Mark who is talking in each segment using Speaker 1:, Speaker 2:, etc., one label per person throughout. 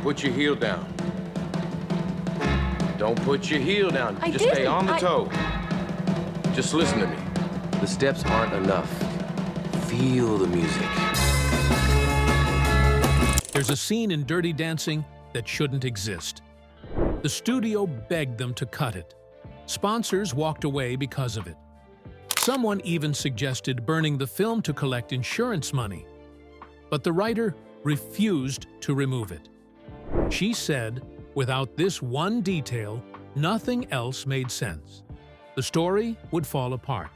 Speaker 1: put your heel down. Don't put your heel down.
Speaker 2: I
Speaker 1: Just
Speaker 2: didn't.
Speaker 1: stay on the toe. Just listen to me. The steps aren't enough. Feel the music.
Speaker 3: There's a scene in Dirty Dancing that shouldn't exist. The studio begged them to cut it. Sponsors walked away because of it. Someone even suggested burning the film to collect insurance money. But the writer refused to remove it. She said, without this one detail, nothing else made sense. The story would fall apart.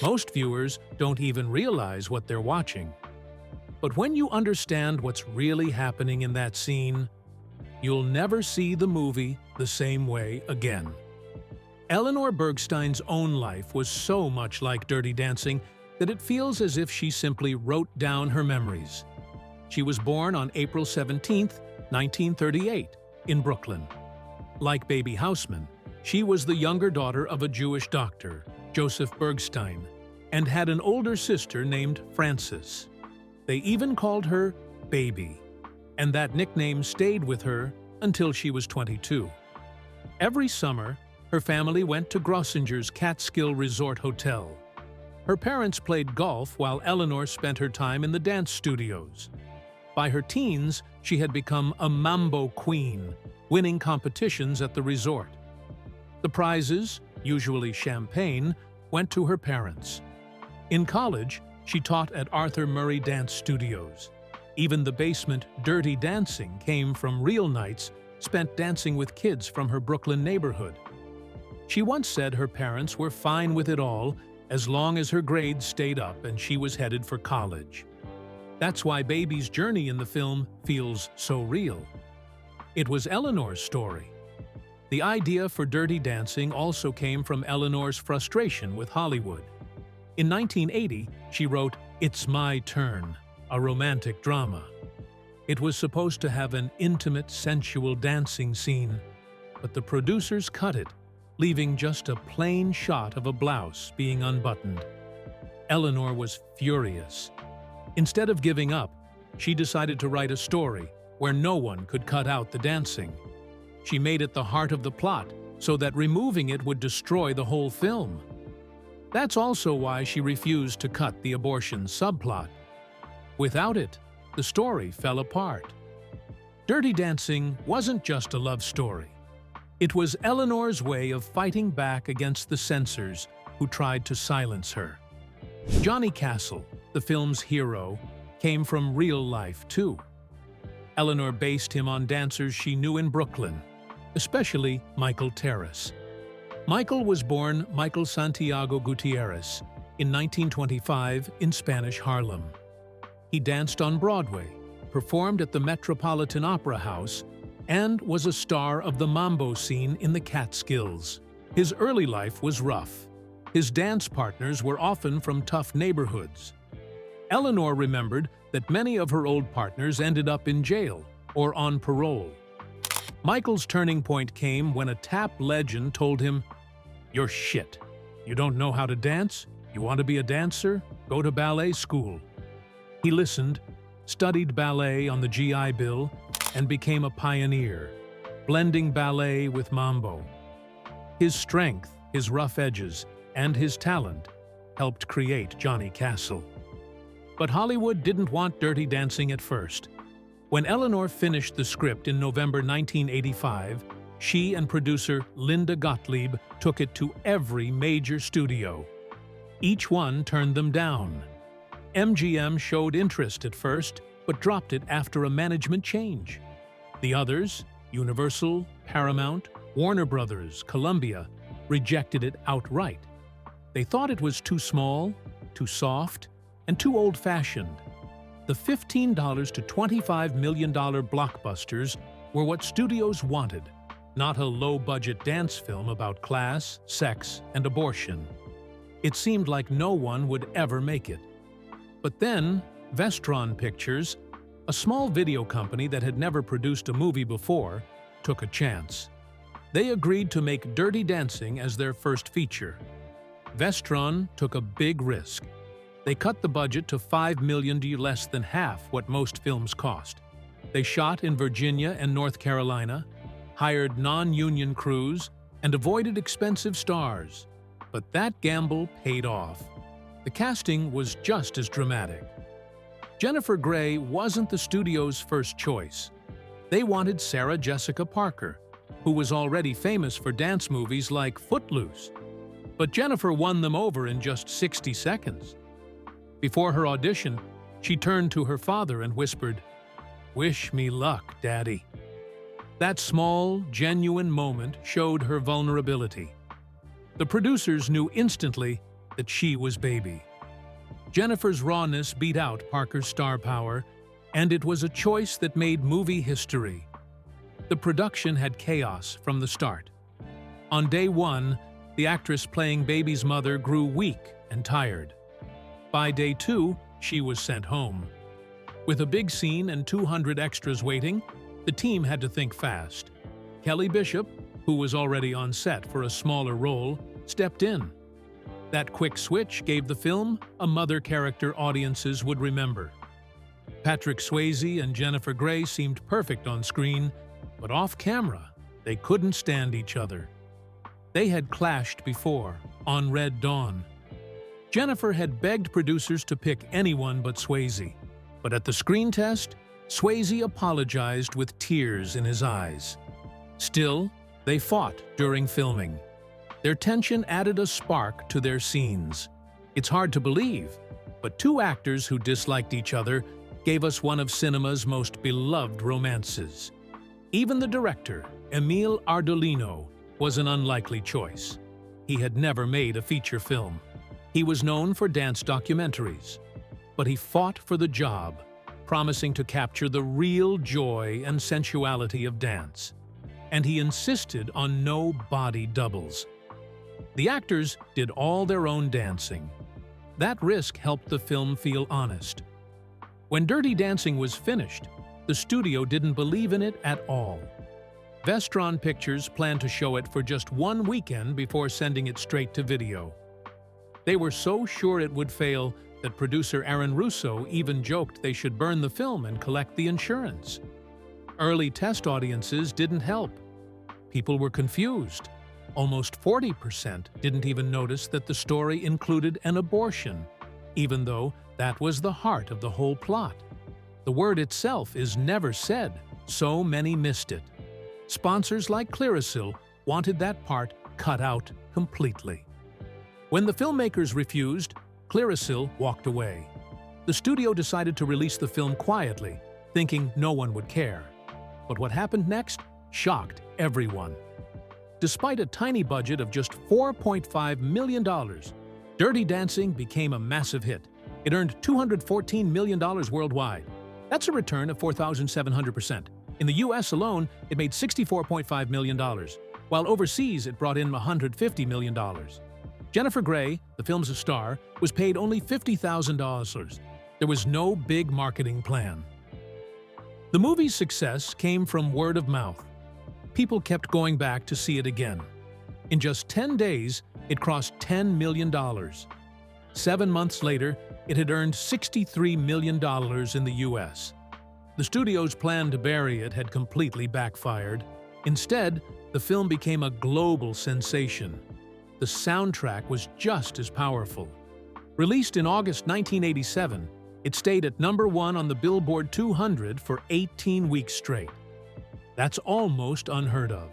Speaker 3: Most viewers don't even realize what they're watching. But when you understand what's really happening in that scene, you'll never see the movie the same way again. Eleanor Bergstein's own life was so much like Dirty Dancing that it feels as if she simply wrote down her memories. She was born on April 17, 1938, in Brooklyn. Like Baby Houseman, she was the younger daughter of a Jewish doctor, Joseph Bergstein, and had an older sister named Frances. They even called her Baby, and that nickname stayed with her until she was 22. Every summer, her family went to Grossinger's Catskill Resort Hotel. Her parents played golf while Eleanor spent her time in the dance studios. By her teens, she had become a mambo queen, winning competitions at the resort. The prizes, usually champagne, went to her parents. In college, she taught at Arthur Murray Dance Studios. Even the basement Dirty Dancing came from real nights spent dancing with kids from her Brooklyn neighborhood. She once said her parents were fine with it all as long as her grades stayed up and she was headed for college. That's why Baby's journey in the film feels so real. It was Eleanor's story. The idea for Dirty Dancing also came from Eleanor's frustration with Hollywood. In 1980, she wrote It's My Turn, a romantic drama. It was supposed to have an intimate, sensual dancing scene, but the producers cut it, leaving just a plain shot of a blouse being unbuttoned. Eleanor was furious. Instead of giving up, she decided to write a story where no one could cut out the dancing. She made it the heart of the plot so that removing it would destroy the whole film. That's also why she refused to cut the abortion subplot. Without it, the story fell apart. Dirty Dancing wasn't just a love story. It was Eleanor's way of fighting back against the censors who tried to silence her. Johnny Castle, the film's hero, came from real life too. Eleanor based him on dancers she knew in Brooklyn, especially Michael Terrace. Michael was born Michael Santiago Gutierrez in 1925 in Spanish Harlem. He danced on Broadway, performed at the Metropolitan Opera House, and was a star of the mambo scene in the Catskills. His early life was rough. His dance partners were often from tough neighborhoods. Eleanor remembered that many of her old partners ended up in jail or on parole. Michael's turning point came when a tap legend told him, "You're shit. You don't know how to dance? You want to be a dancer? Go to ballet school." He listened, studied ballet on the GI Bill, and became a pioneer, blending ballet with mambo. His strength, his rough edges, and his talent helped create Johnny Castle. But Hollywood didn't want Dirty Dancing at first. When Eleanor finished the script in November 1985, she and producer Linda Gottlieb took it to every major studio. Each one turned them down. MGM showed interest at first, but dropped it after a management change. The others, Universal, Paramount, Warner Brothers, Columbia, rejected it outright. They thought it was too small, too soft, and too old-fashioned. The $15 to $25 million blockbusters were what studios wanted, not a low-budget dance film about class, sex, and abortion. It seemed like no one would ever make it. But then, Vestron Pictures, a small video company that had never produced a movie before, took a chance. They agreed to make Dirty Dancing as their first feature. Vestron took a big risk. They cut the budget to $5 million, less than half what most films cost. They shot in Virginia and North Carolina, hired non-union crews, and avoided expensive stars. But that gamble paid off. The casting was just as dramatic. Jennifer Grey wasn't the studio's first choice. They wanted Sarah Jessica Parker, who was already famous for dance movies like Footloose. But Jennifer won them over in just 60 seconds. Before her audition, she turned to her father and whispered, "Wish me luck, Daddy." That small, genuine moment showed her vulnerability. The producers knew instantly that she was baby. Jennifer's rawness beat out Parker's star power, and it was a choice that made movie history. The production had chaos from the start. On day one, the actress playing baby's mother grew weak and tired. By day two, she was sent home. With a big scene and 200 extras waiting, the team had to think fast. Kelly Bishop, who was already on set for a smaller role, stepped in. That quick switch gave the film a mother character audiences would remember. Patrick Swayze and Jennifer Grey seemed perfect on screen, but off camera, they couldn't stand each other. They had clashed before, on Red Dawn. Jennifer had begged producers to pick anyone but Swayze, but at the screen test, Swayze apologized with tears in his eyes. Still, they fought during filming. Their tension added a spark to their scenes. It's hard to believe, but two actors who disliked each other gave us one of cinema's most beloved romances. Even the director, Emile Ardolino, was an unlikely choice. He had never made a feature film. He was known for dance documentaries, but he fought for the job, promising to capture the real joy and sensuality of dance. And he insisted on no body doubles. The actors did all their own dancing. That risk helped the film feel honest. When Dirty Dancing was finished, the studio didn't believe in it at all. Vestron Pictures planned to show it for just one weekend before sending it straight to video. They were so sure it would fail that producer Aaron Russo even joked they should burn the film and collect the insurance. Early test audiences didn't help. People were confused. Almost 40% didn't even notice that the story included an abortion, even though that was the heart of the whole plot. The word itself is never said, so many missed it. Sponsors like Clearasil wanted that part cut out completely. When the filmmakers refused, Clearasil walked away. The studio decided to release the film quietly, thinking no one would care. But what happened next shocked everyone. Despite a tiny budget of just $4.5 million, Dirty Dancing became a massive hit. It earned $214 million worldwide. That's a return of 4,700%. In the US alone, it made $64.5 million, while overseas it brought in $150 million. Jennifer Grey, the film's star, was paid only $50,000. There was no big marketing plan. The movie's success came from word of mouth. People kept going back to see it again. In just 10 days, it crossed $10 million. 7 months later, it had earned $63 million in the US. The studio's plan to bury it had completely backfired. Instead, the film became a global sensation. The soundtrack was just as powerful. Released in August 1987, it stayed at #1 on the Billboard 200 for 18 weeks straight. That's almost unheard of.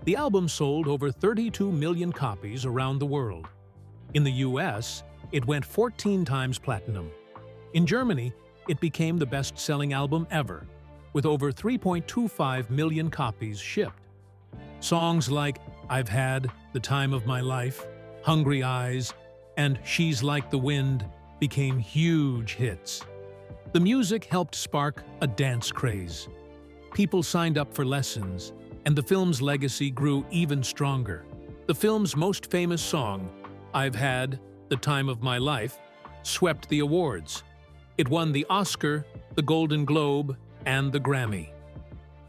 Speaker 3: The album sold over 32 million copies around the world. In the US, it went 14 times platinum. In Germany, it became the best-selling album ever, with over 3.25 million copies shipped. Songs like I've Had, The Time of My Life, Hungry Eyes, and She's Like the Wind became huge hits. The music helped spark a dance craze. People signed up for lessons, and the film's legacy grew even stronger. The film's most famous song, I've Had, The Time of My Life, swept the awards. It won the Oscar, the Golden Globe, and the Grammy.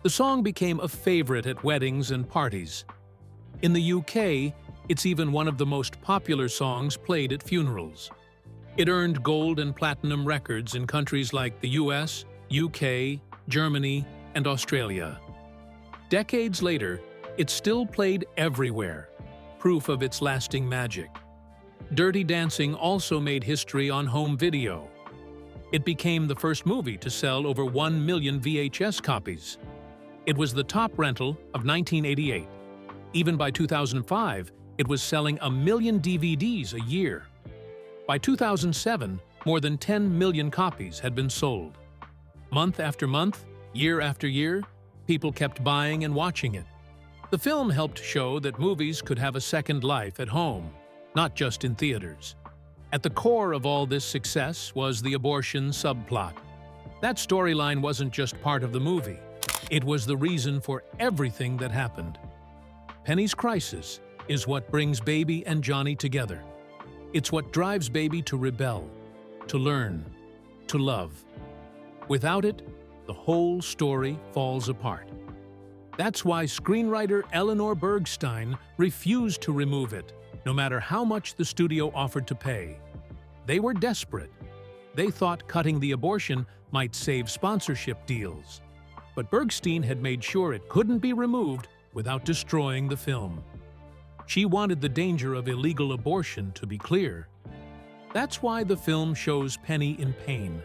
Speaker 3: The song became a favorite at weddings and parties. In the UK, it's even one of the most popular songs played at funerals. It earned gold and platinum records in countries like the US, UK, Germany, and Australia. Decades later, it's still played everywhere, proof of its lasting magic. Dirty Dancing also made history on home video. It became the first movie to sell over 1 million VHS copies. It was the top rental of 1988. Even by 2005, it was selling 1 million DVDs a year. By 2007, more than 10 million copies had been sold. Month after month, year after year, people kept buying and watching it. The film helped show that movies could have a second life at home, not just in theaters. At the core of all this success was the abortion subplot. That storyline wasn't just part of the movie. It was the reason for everything that happened. Penny's crisis is what brings Baby and Johnny together. It's what drives Baby to rebel, to learn, to love. Without it, the whole story falls apart. That's why screenwriter Eleanor Bergstein refused to remove it, no matter how much the studio offered to pay. They were desperate. They thought cutting the abortion might save sponsorship deals. But Bergstein had made sure it couldn't be removed without destroying the film. She wanted the danger of illegal abortion to be clear. That's why the film shows Penny in pain,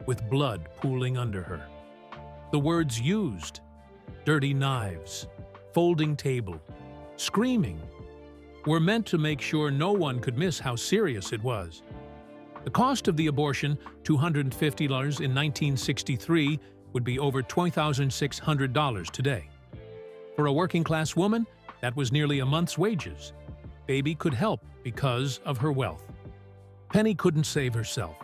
Speaker 3: with blood pooling under her. The words used, dirty knives, folding table, screaming, were meant to make sure no one could miss how serious it was. The cost of the abortion, $250 in 1963, would be over $2,600 today. For a working-class woman, that was nearly a month's wages. Baby could help because of her wealth. Penny couldn't save herself.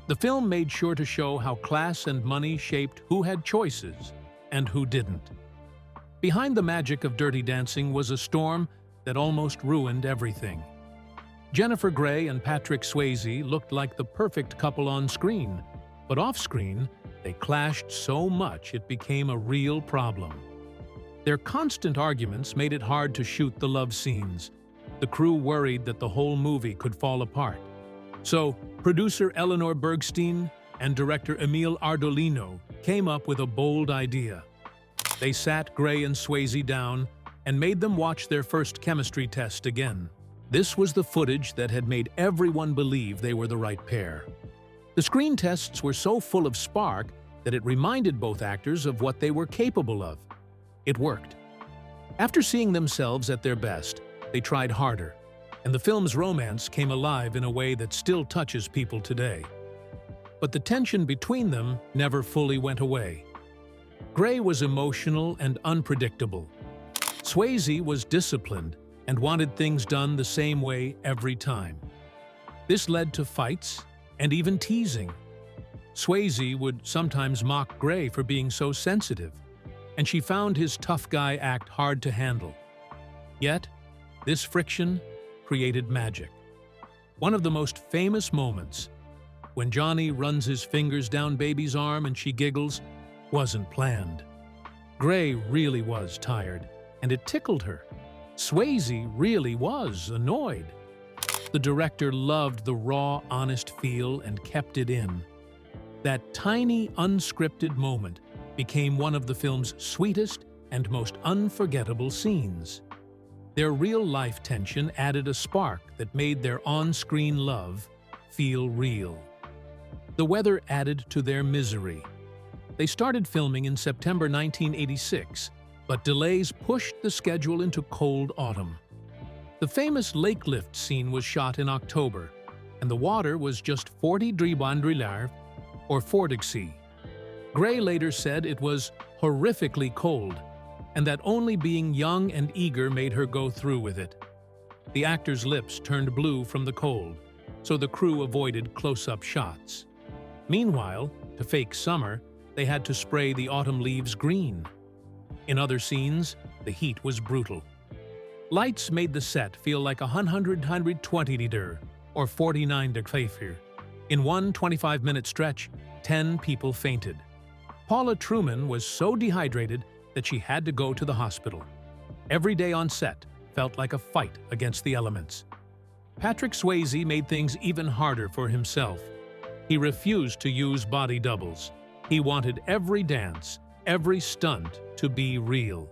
Speaker 3: The film made sure to show how class and money shaped who had choices and who didn't. Behind the magic of Dirty Dancing was a storm that almost ruined everything. Jennifer Grey and Patrick Swayze looked like the perfect couple on screen, but off-screen, they clashed so much it became a real problem. Their constant arguments made it hard to shoot the love scenes. The crew worried that the whole movie could fall apart. So, producer Eleanor Bergstein and director Emile Ardolino came up with a bold idea. They sat Grey and Swayze down and made them watch their first chemistry test again. This was the footage that had made everyone believe they were the right pair. The screen tests were so full of spark that it reminded both actors of what they were capable of. It worked. After seeing themselves at their best, they tried harder, and the film's romance came alive in a way that still touches people today. But the tension between them never fully went away. Grey was emotional and unpredictable. Swayze was disciplined and wanted things done the same way every time. This led to fights and even teasing. Swayze would sometimes mock Grey for being so sensitive, and she found his tough guy act hard to handle. Yet, this friction created magic. One of the most famous moments, when Johnny runs his fingers down Baby's arm and she giggles, wasn't planned. Grey really was tired, and it tickled her. Swayze really was annoyed. The director loved the raw, honest feel and kept it in. That tiny, unscripted moment became one of the film's sweetest and most unforgettable scenes. Their real-life tension added a spark that made their on-screen love feel real. The weather added to their misery. They started filming in September 1986, but delays pushed the schedule into cold autumn. The famous lake lift scene was shot in October, and the water was just 40 dribandrilar, or 40°C. Grey later said it was horrifically cold, and that only being young and eager made her go through with it. The actors' lips turned blue from the cold, so the crew avoided close-up shots. Meanwhile, to fake summer, they had to spray the autumn leaves green. In other scenes, the heat was brutal. Lights made the set feel like 120 liter, or 49 degrees. In one 25-minute stretch, 10 people fainted. Paula Truman was so dehydrated that she had to go to the hospital. Every day on set felt like a fight against the elements. Patrick Swayze made things even harder for himself. He refused to use body doubles. He wanted every dance, every stunt to be real.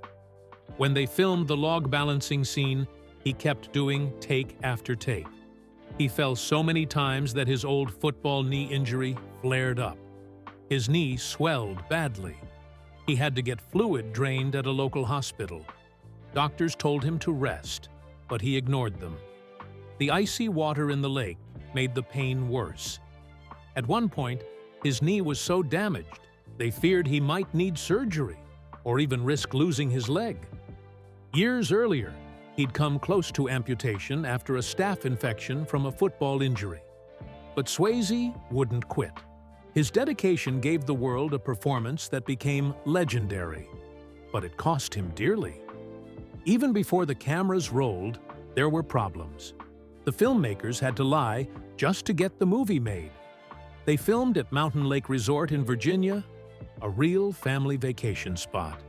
Speaker 3: When they filmed the log balancing scene, he kept doing take after take. He fell so many times that his old football knee injury flared up. His knee swelled badly. He had to get fluid drained at a local hospital. Doctors told him to rest, but he ignored them. The icy water in the lake made the pain worse. At one point, his knee was so damaged, they feared he might need surgery or even risk losing his leg. Years earlier, he'd come close to amputation after a staph infection from a football injury. But Swayze wouldn't quit. His dedication gave the world a performance that became legendary, but it cost him dearly. Even before the cameras rolled, there were problems. The filmmakers had to lie just to get the movie made. They filmed at Mountain Lake Resort in Virginia, a real family vacation spot.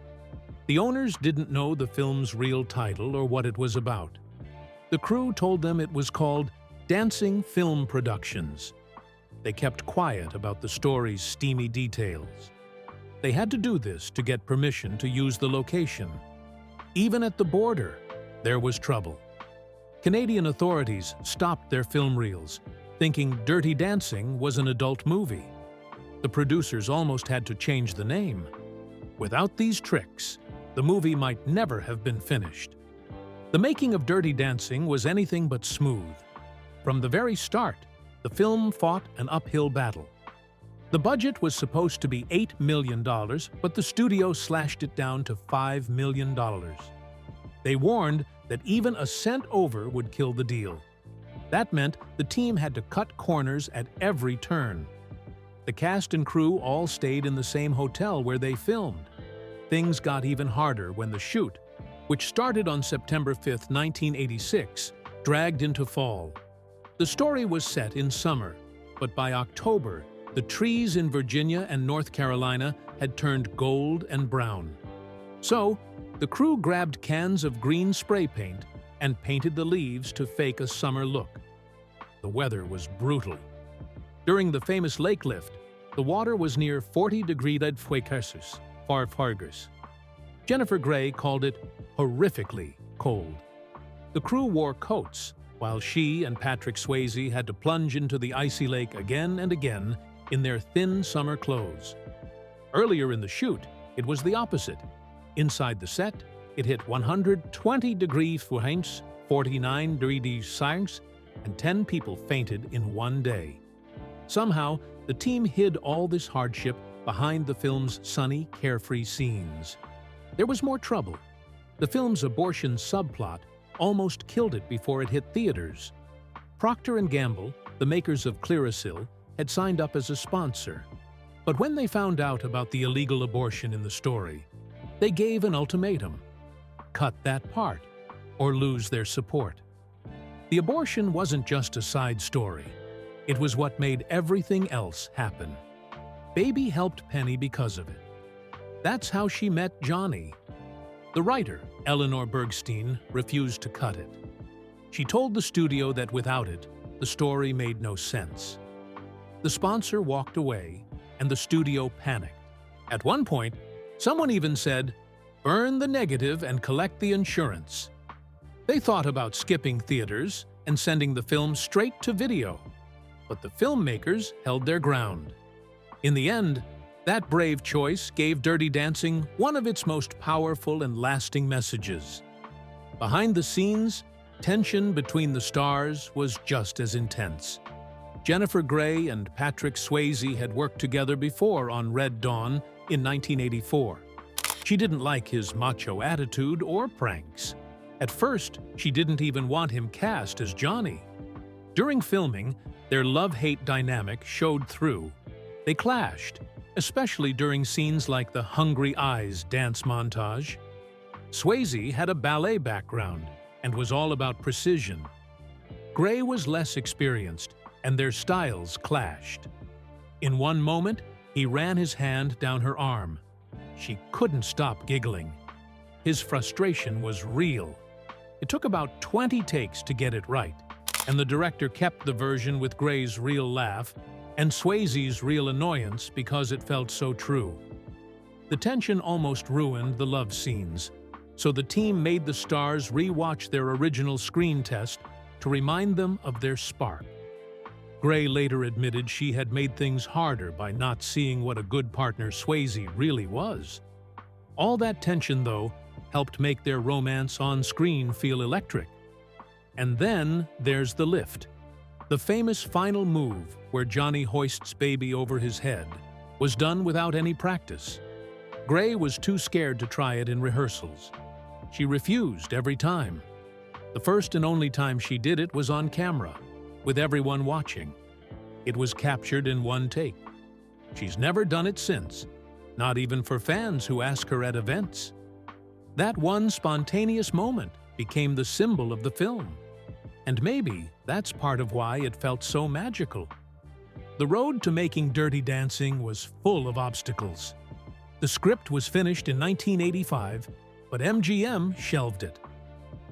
Speaker 3: The owners didn't know the film's real title or what it was about. The crew told them it was called Dancing Film Productions. They kept quiet about the story's steamy details. They had to do this to get permission to use the location. Even at the border, there was trouble. Canadian authorities stopped their film reels, thinking Dirty Dancing was an adult movie. The producers almost had to change the name. Without these tricks, the movie might never have been finished. The making of Dirty Dancing was anything but smooth. From the very start, the film fought an uphill battle. The budget was supposed to be $8 million, but the studio slashed it down to $5 million. They warned that even a cent over would kill the deal. That meant the team had to cut corners at every turn. The cast and crew all stayed in the same hotel where they filmed. Things got even harder when the shoot, which started on September 5, 1986, dragged into fall. The story was set in summer, but by October, the trees in Virginia and North Carolina had turned gold and brown. So, the crew grabbed cans of green spray paint and painted the leaves to fake a summer look. The weather was brutal. During the famous lake lift, the water was near 40 degrees Celsius. Jennifer Grey called it horrifically cold. The crew wore coats, while she and Patrick Swayze had to plunge into the icy lake again and again in their thin summer clothes. Earlier in the shoot, it was the opposite. Inside the set, it hit 120 degrees Fahrenheit, 49 degrees Celsius, and 10 people fainted in one day. Somehow, the team hid all this hardship behind the film's sunny, carefree scenes. There was more trouble. The film's abortion subplot almost killed it before it hit theaters. Procter & Gamble, the makers of Clearasil, had signed up as a sponsor. But when they found out about the illegal abortion in the story, they gave an ultimatum: cut that part, or lose their support. The abortion wasn't just a side story. It was what made everything else happen. Baby helped Penny because of it. That's how she met Johnny. The writer, Eleanor Bergstein, refused to cut it. She told the studio that without it, the story made no sense. The sponsor walked away, and the studio panicked. At one point, someone even said, "Burn the negative and collect the insurance." They thought about skipping theaters and sending the film straight to video. But the filmmakers held their ground. In the end, that brave choice gave Dirty Dancing one of its most powerful and lasting messages. Behind the scenes, tension between the stars was just as intense. Jennifer Grey and Patrick Swayze had worked together before on Red Dawn in 1984. She didn't like his macho attitude or pranks. At first, she didn't even want him cast as Johnny. During filming, their love-hate dynamic showed through. They clashed, especially during scenes like the Hungry Eyes dance montage. Swayze had a ballet background and was all about precision. Grey was less experienced, and their styles clashed. In one moment, he ran his hand down her arm. She couldn't stop giggling. His frustration was real. It took about 20 takes to get it right, and the director kept the version with Grey's real laugh and Swayze's real annoyance because it felt so true. The tension almost ruined the love scenes, so the team made the stars re-watch their original screen test to remind them of their spark. Gray later admitted she had made things harder by not seeing what a good partner Swayze really was. All that tension, though, helped make their romance on screen feel electric. And then there's the lift. The famous final move, where Johnny hoists baby over his head, was done without any practice. Gray was too scared to try it in rehearsals. She refused every time. The first and only time she did it was on camera, with everyone watching. It was captured in one take. She's never done it since, not even for fans who ask her at events. That one spontaneous moment became the symbol of the film. And maybe that's part of why it felt so magical. The road to making Dirty Dancing was full of obstacles. The script was finished in 1985, but MGM shelved it.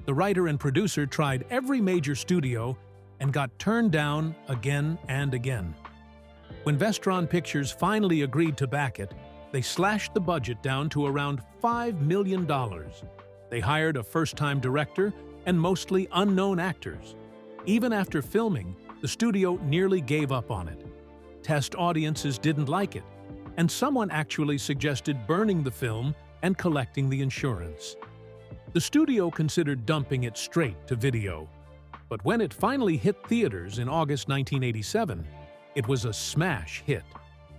Speaker 3: The writer and producer tried every major studio and got turned down again and again. When Vestron Pictures finally agreed to back it, they slashed the budget down to around $5 million. They hired a first-time director and mostly unknown actors. Even after filming, the studio nearly gave up on it. Test audiences didn't like it, and someone actually suggested burning the film and collecting the insurance. The studio considered dumping it straight to video. But when it finally hit theaters in August 1987, it was a smash hit.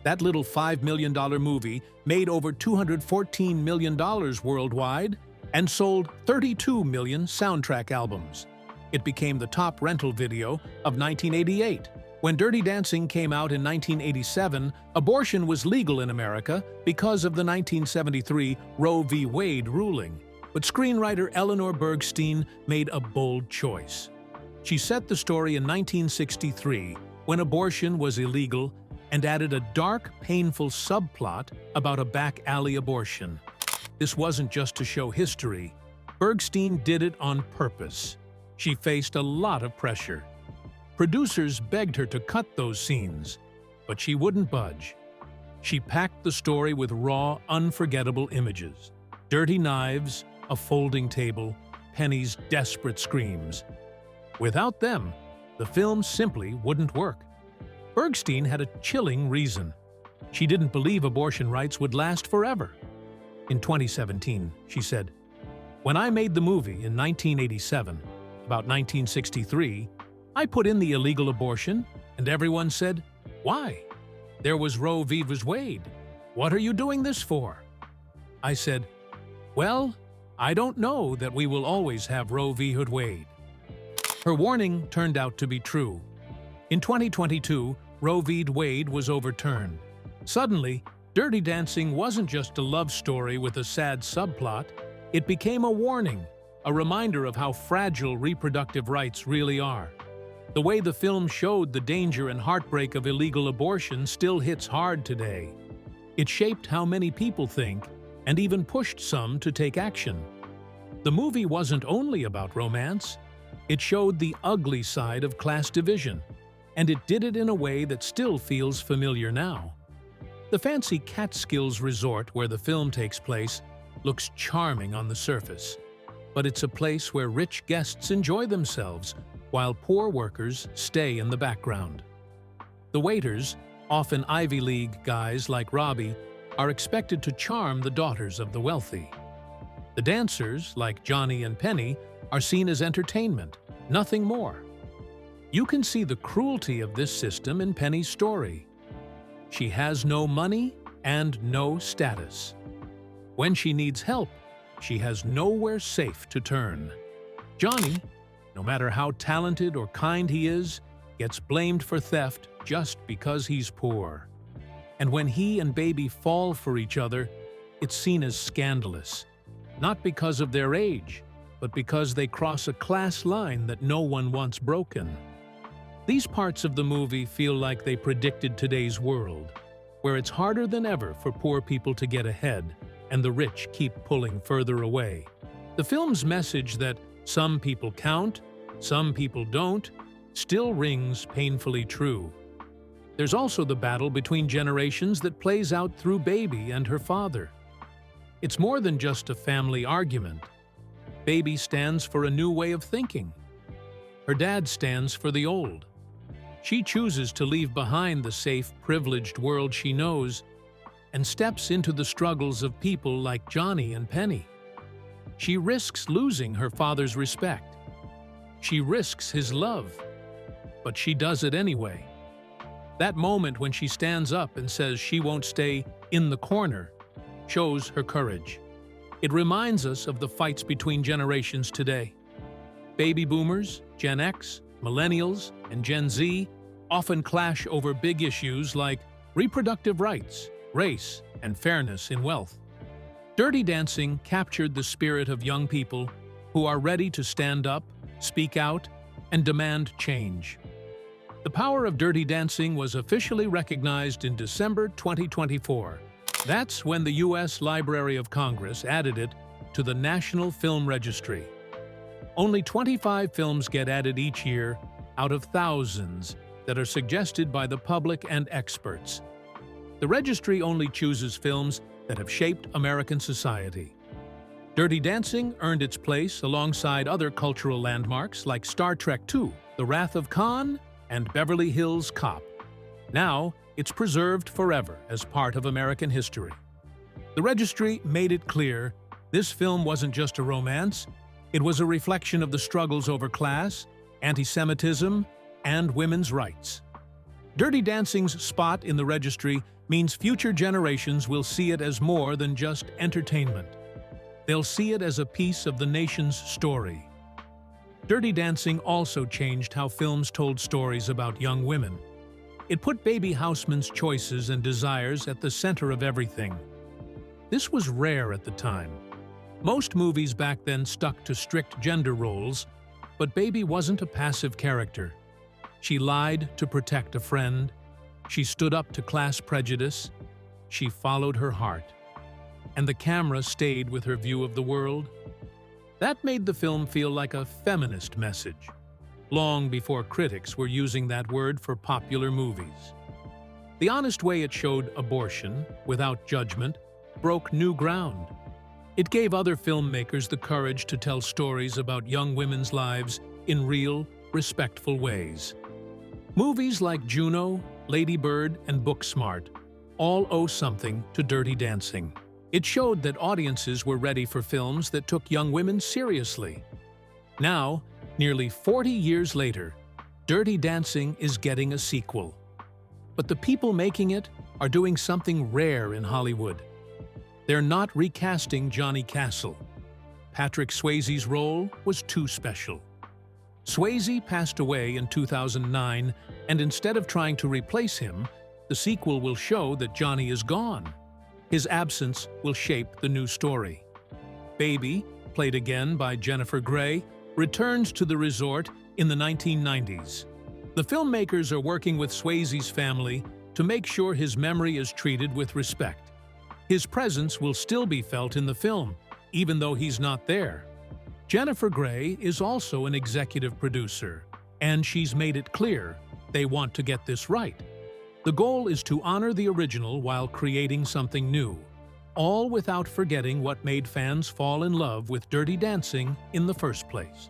Speaker 3: That little $5 million movie made over $214 million worldwide and sold 32 million soundtrack albums. It became the top rental video of 1988. When Dirty Dancing came out in 1987, abortion was legal in America because of the 1973 Roe v. Wade ruling. But screenwriter Eleanor Bergstein made a bold choice. She set the story in 1963, when abortion was illegal, and added a dark, painful subplot about a back alley abortion. This wasn't just to show history. Bergstein did it on purpose. She faced a lot of pressure. Producers begged her to cut those scenes, but she wouldn't budge. She packed the story with raw, unforgettable images. Dirty knives, a folding table, Penny's desperate screams. Without them, the film simply wouldn't work. Bergstein had a chilling reason. She didn't believe abortion rights would last forever. In 2017, she said, "When I made the movie in 1987, about 1963, I put in the illegal abortion, and everyone said, 'Why? There was Roe v. Wade. What are you doing this for?' I said, 'Well, I don't know that we will always have Roe v. Wade.'" Her warning turned out to be true. In 2022, Roe v. Wade was overturned. Suddenly, Dirty Dancing wasn't just a love story with a sad subplot. It became a warning, a reminder of how fragile reproductive rights really are. The way the film showed the danger and heartbreak of illegal abortion still hits hard today. It shaped how many people think, and even pushed some to take action. The movie wasn't only about romance. It showed the ugly side of class division, and it did it in a way that still feels familiar now. The fancy Catskills resort where the film takes place looks charming on the surface, but it's a place where rich guests enjoy themselves while poor workers stay in the background. The waiters, often Ivy League guys like Robbie, are expected to charm the daughters of the wealthy. The dancers, like Johnny and Penny, are seen as entertainment, nothing more. You can see the cruelty of this system in Penny's story. She has no money and no status. When she needs help, she has nowhere safe to turn. Johnny, no matter how talented or kind he is, gets blamed for theft just because he's poor. And when he and Baby fall for each other, it's seen as scandalous, not because of their age, but because they cross a class line that no one wants broken. These parts of the movie feel like they predicted today's world, where it's harder than ever for poor people to get ahead, and the rich keep pulling further away. The film's message that some people count, some people don't, still rings painfully true. There's also the battle between generations that plays out through Baby and her father. It's more than just a family argument. Baby stands for a new way of thinking. Her dad stands for the old. She chooses to leave behind the safe, privileged world she knows and steps into the struggles of people like Johnny and Penny. She risks losing her father's respect. She risks his love, but she does it anyway. That moment when she stands up and says she won't stay in the corner shows her courage. It reminds us of the fights between generations today. Baby boomers, Gen X, millennials, and Gen Z often clash over big issues like reproductive rights, race, and fairness in wealth. Dirty Dancing captured the spirit of young people who are ready to stand up, speak out, and demand change. The power of Dirty Dancing was officially recognized in December 2024. That's when the U.S. Library of Congress added it to the National Film Registry. Only 25 films get added each year out of thousands that are suggested by the public and experts. The registry only chooses films that have shaped American society. Dirty Dancing earned its place alongside other cultural landmarks like Star Trek II, The Wrath of Khan, and Beverly Hills Cop. Now, it's preserved forever as part of American history. The registry made it clear this film wasn't just a romance, it was a reflection of the struggles over class, anti-Semitism, and women's rights. Dirty Dancing's spot in the registry means future generations will see it as more than just entertainment. They'll see it as a piece of the nation's story. Dirty Dancing also changed how films told stories about young women. It put Baby Houseman's choices and desires at the center of everything. This was rare at the time. Most movies back then stuck to strict gender roles, but Baby wasn't a passive character. She lied to protect a friend. She stood up to class prejudice. She followed her heart. And the camera stayed with her view of the world. That made the film feel like a feminist message, long before critics were using that word for popular movies. The honest way it showed abortion, without judgment, broke new ground. It gave other filmmakers the courage to tell stories about young women's lives in real, respectful ways. Movies like Juno, Lady Bird, and Booksmart all owe something to Dirty Dancing. It showed that audiences were ready for films that took young women seriously. Now, nearly 40 years later, Dirty Dancing is getting a sequel. But the people making it are doing something rare in Hollywood. They're not recasting Johnny Castle. Patrick Swayze's role was too special. Swayze passed away in 2009, and instead of trying to replace him, the sequel will show that Johnny is gone. His absence will shape the new story. Baby, played again by Jennifer Grey, returns to the resort in the 1990s. The filmmakers are working with Swayze's family to make sure his memory is treated with respect. His presence will still be felt in the film, even though he's not there. Jennifer Grey is also an executive producer, and she's made it clear they want to get this right. The goal is to honor the original while creating something new, all without forgetting what made fans fall in love with Dirty Dancing in the first place.